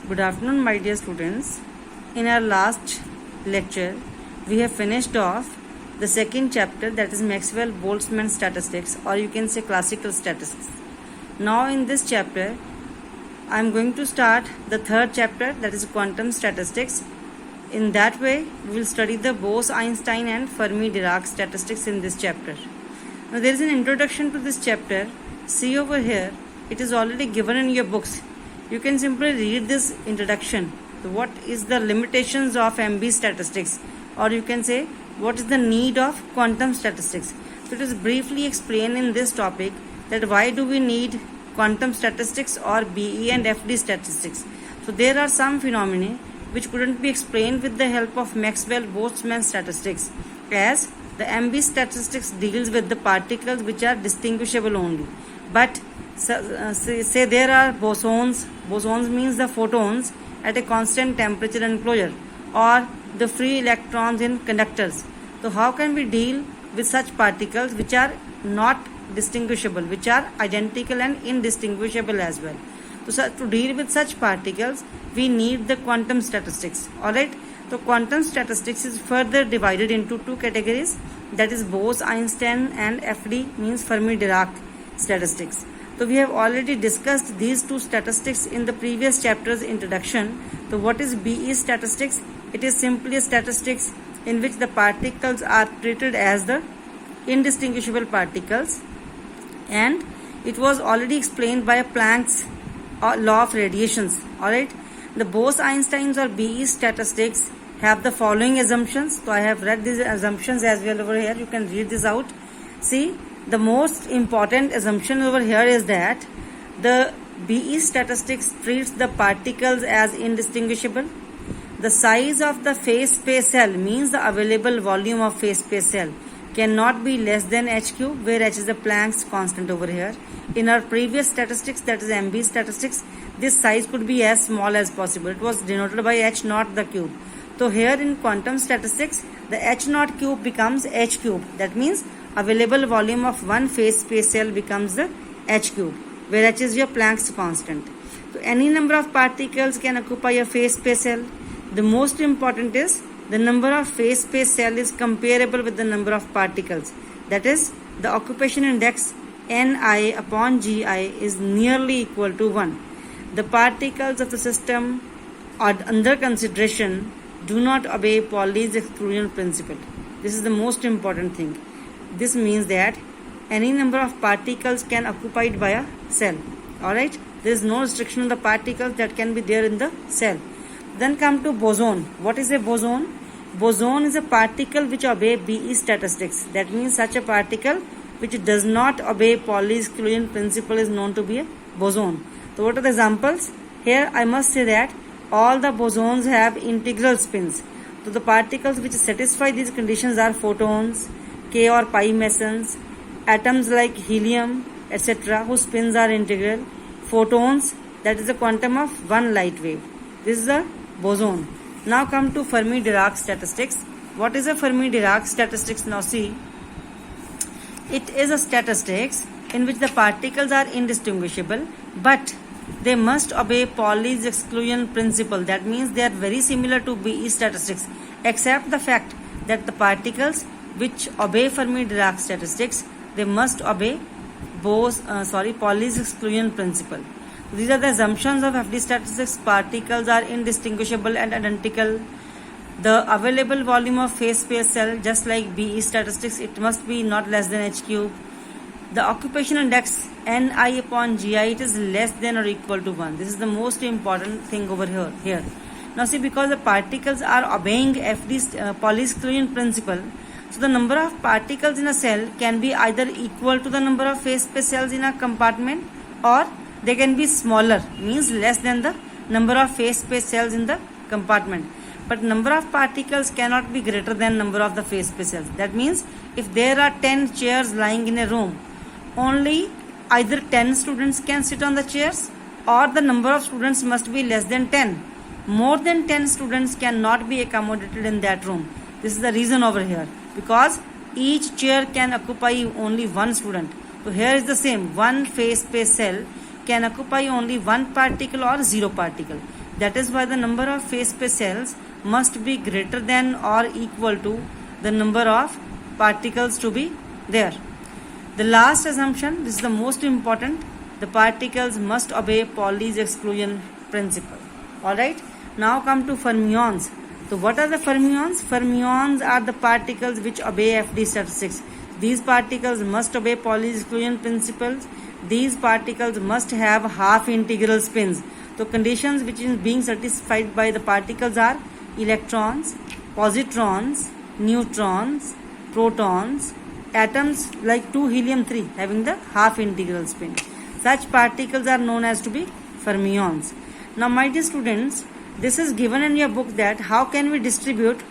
Good afternoon, my dear students. In our last lecture, we have finished off the second chapter, that is Maxwell-Boltzmann statistics, or you can say classical statistics. Now in this chapter, I am going to start the third chapter, that is quantum statistics. In that way, we will study the Bose-Einstein and Fermi-Dirac statistics in this chapter. Now there is an introduction to this chapter. See over here, it is already given in your books. You can simply read this introduction. What is the limitations of MB statistics, or you can say what is the need of quantum statistics. So it is briefly explained in this topic that why do we need quantum statistics or BE and FD statistics. So there are some phenomena which couldn't be explained with the help of Maxwell-Boltzmann statistics, as the MB statistics deals with the particles which are distinguishable only. But say there are bosons. Bosons means the photons at a constant temperature and closure, or the free electrons in conductors. So how can we deal with such particles which are not distinguishable, which are identical and indistinguishable as well? So to deal with such particles, we need the quantum statistics. Alright. So quantum statistics is further divided into two categories, that is Bose-Einstein and FD means Fermi-Dirac statistics. So we have already discussed these two statistics in the previous chapter's introduction. So what is BE statistics? It is simply a statistics in which the particles are treated as the indistinguishable particles, and it was already explained by Planck's law of radiations. Alright. The Bose-Einstein or BE statistics have the following assumptions. So I have read these assumptions as well over here. You can read this out. See, the most important assumption over here is that the BE statistics treats the particles as indistinguishable. The size of the phase space cell means the available volume of phase space cell cannot be less than h cube, where h is the Planck's constant over here. In our previous statistics, that is MB statistics, this size could be as small as possible. It was denoted by h naught the cube. So here in quantum statistics, the h naught cube becomes h cube. That means available volume of one phase space cell becomes the h cube, where h is your Planck's constant. So any number of particles can occupy a phase space cell. The most important is the number of phase space cell is comparable with the number of particles. That is, the occupation index Ni upon Gi is nearly equal to 1. The particles of the system under consideration do not obey Pauli's exclusion principle. This is the most important thing. This means that any number of particles can occupied by a cell. Alright. There is no restriction on the particles that can be there in the cell. Then come to boson. What is a boson? Boson is a particle which obey BE statistics. That means such a particle which does not obey Pauli's exclusion principle is known to be a boson. So what are the examples? Here I must say that all the bosons have integral spins. So the particles which satisfy these conditions are photons, K or pi mesons, atoms like helium, etc., whose spins are integral, photons, that is the quantum of one light wave. This is a boson. Now come to Fermi-Dirac statistics. What is a Fermi-Dirac statistics? Now see, it is a statistics in which the particles are indistinguishable, but they must obey Pauli's exclusion principle. That means they are very similar to BE statistics, except the fact that the particles which obey Fermi-Dirac statistics, they must obey Pauli's exclusion principle. These are the assumptions of FD statistics. Particles are indistinguishable and identical. The available volume of phase space cell, just like BE statistics, it must be not less than h cube. The occupation index Ni upon Gi, it is less than or equal to 1. This is the most important thing over here. Now see, because the particles are obeying FD Pauli's exclusion principle, so the number of particles in a cell can be either equal to the number of phase space cells in a compartment, or they can be smaller, means less than the number of phase space cells in the compartment. But number of particles cannot be greater than number of the phase space cells. That means if there are 10 chairs lying in a room, only either 10 students can sit on the chairs, or the number of students must be less than 10. More than 10 students cannot be accommodated in that room. This is the reason over here, because each chair can occupy only one student. So here is the same, one phase space cell can occupy only one particle or zero particle. That is why the number of phase space cells must be greater than or equal to the number of particles to be there. The last assumption, this is the most important, the particles must obey Pauli's exclusion principle. Alright, now come to fermions. So what are the fermions? Fermions are the particles which obey FD statistics. These particles must obey Pauli's exclusion principles. These particles must have half integral spins. So conditions which is being satisfied by the particles are electrons, positrons, neutrons, protons, atoms like 2 helium-3 having the half integral spin. Such particles are known as to be fermions. Now my dear students, this is given in your book that how can we distribute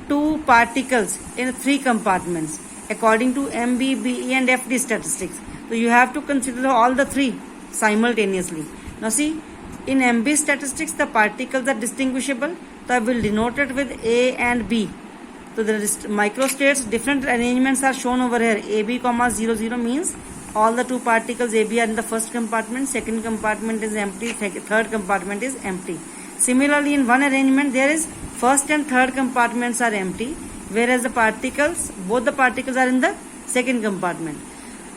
two particles in 3 compartments according to MB, BE and FD statistics. So you have to consider all the 3 simultaneously. Now see, in MB statistics the particles are distinguishable. So I will denote it with A and B. So the microstates, different arrangements are shown over here. AB, 00 means all the 2 particles AB are in the first compartment, second compartment is empty, third compartment is empty. Similarly, in one arrangement there is first and third compartments are empty, whereas the particles, both the particles are in the second compartment.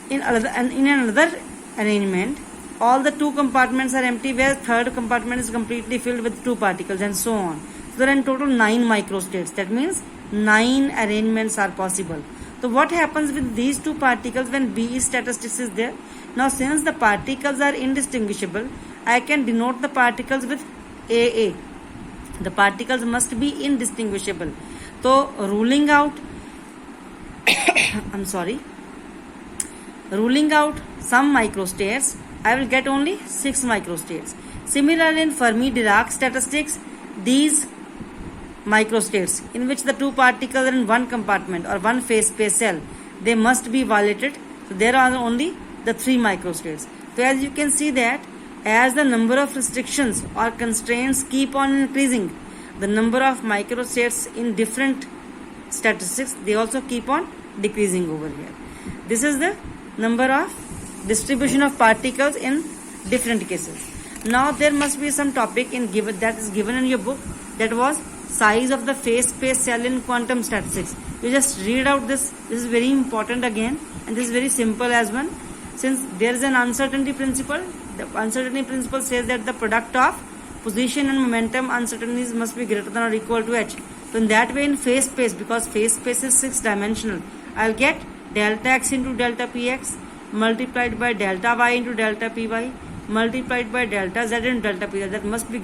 In another arrangement, all the 2 compartments are empty, where third compartment is completely filled with 2 particles and so on. So there are in total 9 microstates. That means 9 arrangements are possible. So what happens with these 2 particles when BE statistics is there? Now since the particles are indistinguishable, I can denote the particles with AA. The particles must be indistinguishable. So ruling out ruling out some microstates, I will get only 6 microstates. Similarly, in Fermi-Dirac statistics, these microstates in which the 2 particles are in one compartment or one phase space cell, they must be violated. So there are only the 3 microstates. So as you can see that as the number of restrictions or constraints keep on increasing, the number of microstates in different statistics, they also keep on decreasing over here. This is the number of distribution of particles in different cases. Now there must be some topic that is given in your book, that was size of the phase space cell in quantum statistics. You just read out this. This is very important again, and this is very simple as one. Since there is an uncertainty principle, the uncertainty principle says that the product of position and momentum uncertainties must be greater than or equal to h. So in that way, in phase space, because phase space is 6-dimensional, I'll get delta x into delta px multiplied by delta y into delta py multiplied by delta z into delta pz. That must be